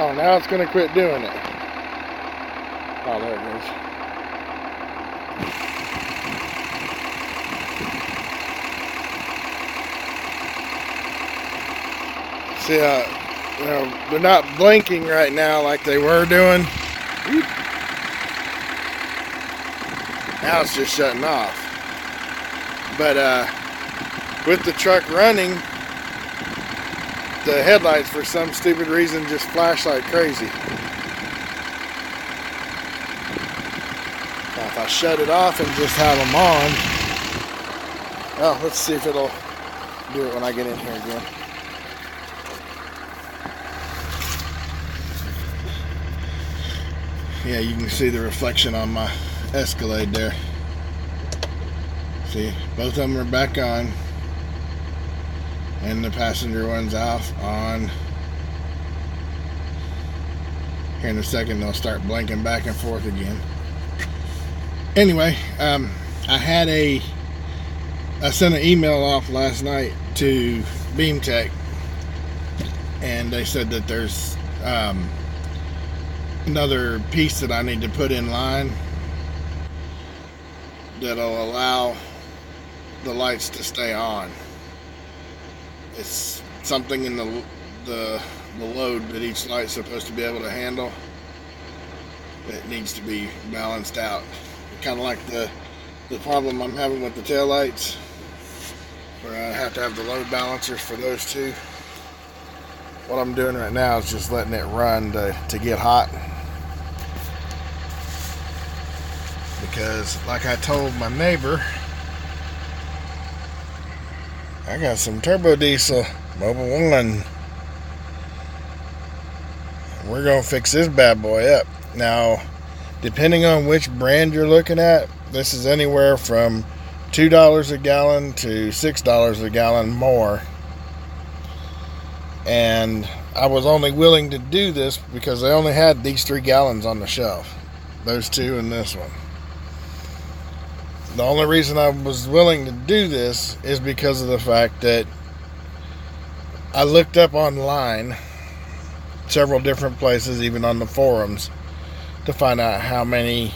Oh, now it's going to quit doing it. Oh, there it goes. See, you know, they're not blinking right now like they were doing. Now it's just shutting off. But with the truck running, the headlights for some stupid reason just flash like crazy. Now if I shut it off and just have them on, oh, let's see if it'll do it when I get in here again. Yeah, you can see the reflection on my Escalade there. See, both of them are back on, and the passenger one's off on. Here in a second they'll start blinking back and forth again. Anyway, I sent an email off last night to Beam Tech, and they said that there's another piece that I need to put in line that'll allow the lights to stay on. It's something in the load that each light's supposed to be able to handle that needs to be balanced out. Kind of like the problem I'm having with the tail lights, where I have to have the load balancers for those two. What I'm doing right now is just letting it run to get hot, because like I told my neighbor, I got some turbo diesel Mobil 1. We're gonna fix this bad boy up. Now, depending on which brand you're looking at, this is anywhere from $2 a gallon to $6 a gallon more. And I was only willing to do this because they only had these 3 gallons on the shelf. Those two and this one. The only reason I was willing to do this is because of the fact that I looked up online, several different places, even on the forums, to find out how many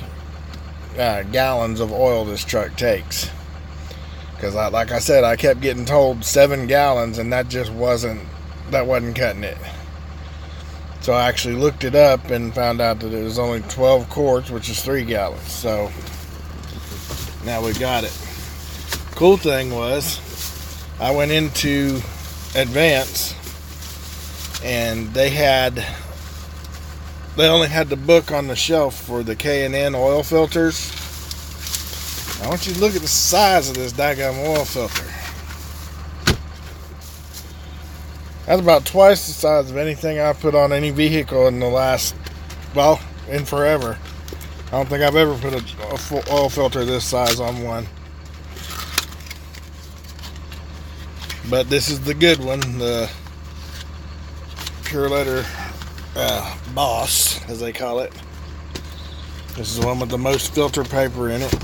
gallons of oil this truck takes. Because like I said, I kept getting told 7 gallons, and that wasn't cutting it. So I actually looked it up and found out that it was only 12 quarts, which is 3 gallons. So now we got it. Cool thing was, I went into Advance, and they only had the book on the shelf for the K&N oil filters. I want you to look at the size of this daggone oil filter. That's about twice the size of anything I've put on any vehicle in the last, well, in forever. I don't think I've ever put a full oil filter this size on one. But this is the good one, the Purelator Boss, as they call it. This is the one with the most filter paper in it.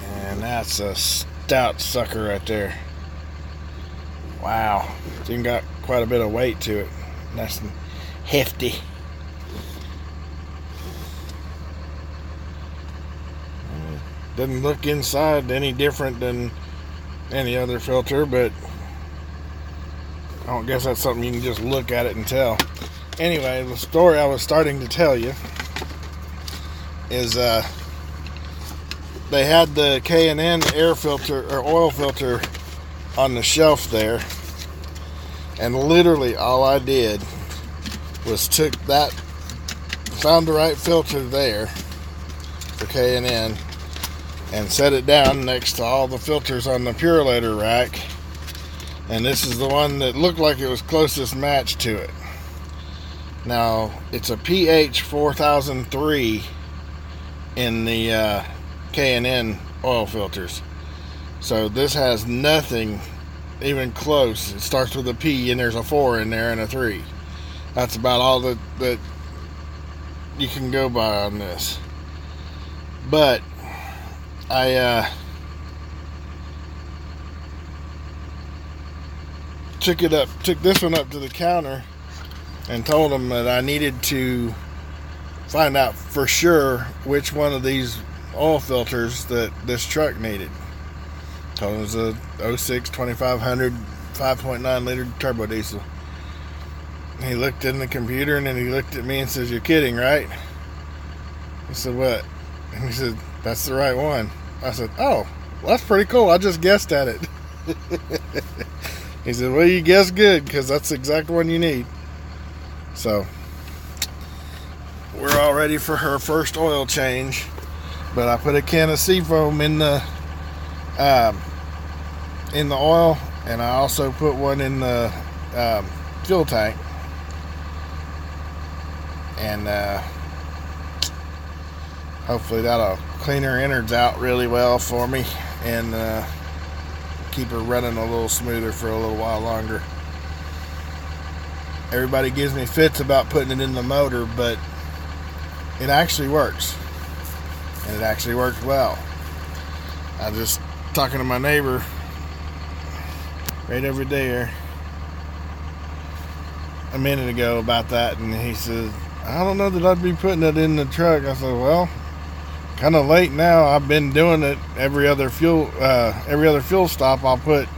And that's a stout sucker right there. Wow. It's even got quite a bit of weight to it. Nice and hefty. Doesn't look inside any different than any other filter, but I don't guess that's something you can just look at it and tell. Anyway, the story I was starting to tell you is they had the K&N air filter or oil filter on the shelf there, and literally all I did was found the right filter there for K&N and set it down next to all the filters on the Purelator rack, and this is the one that looked like it was closest match to it. Now it's a pH 4003 in the K&N oil filters, so this has nothing even close. It starts with a P and there's a 4 in there and a 3. That's about all that you can go by on this. But I took this one up to the counter and told them that I needed to find out for sure which one of these oil filters that this truck needed. Told him it was a 06 2500 5.9 liter turbo diesel. He looked in the computer and then he looked at me and says, "You're kidding, right?" I said, "What?" And he said, "That's the right one." I said, "Oh, well, that's pretty cool. I just guessed at it." He said, "Well, you guessed good because that's the exact one you need." So we're all ready for her first oil change. But I put a can of Seafoam in the oil, and I also put one in the fuel tank. And hopefully that'll clean her innards out really well for me and keep her running a little smoother for a little while longer. Everybody gives me fits about putting it in the motor, but it actually works. And it actually works well. I was just talking to my neighbor right over there a minute ago about that, and he said, "I don't know that I'd be putting it in the truck." I said, "Well, kind of late now. I've been doing it every other fuel stop. I'll put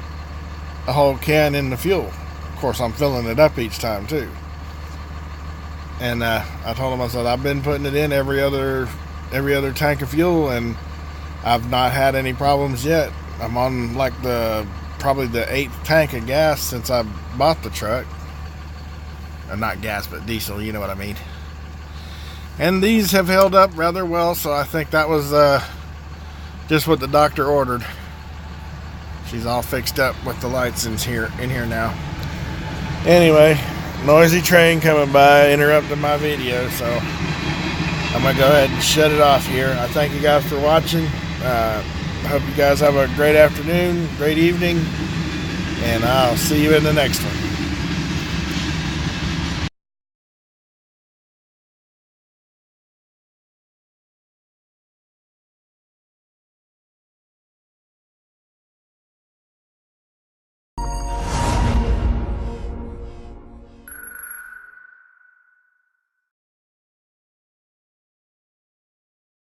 a whole can in the fuel. Of course, I'm filling it up each time too." And I told him, I said, "I've been putting it in every other tank of fuel, and I've not had any problems yet. I'm on like probably the 8th tank of gas since I bought the truck. Not gas, but diesel, you know what I mean. And these have held up rather well, so I think that was just what the doctor ordered." She's all fixed up with the lights in here now. Anyway, noisy train coming by interrupted my video, so I'm going to go ahead and shut it off here. I thank you guys for watching. I hope you guys have a great afternoon, great evening, and I'll see you in the next one.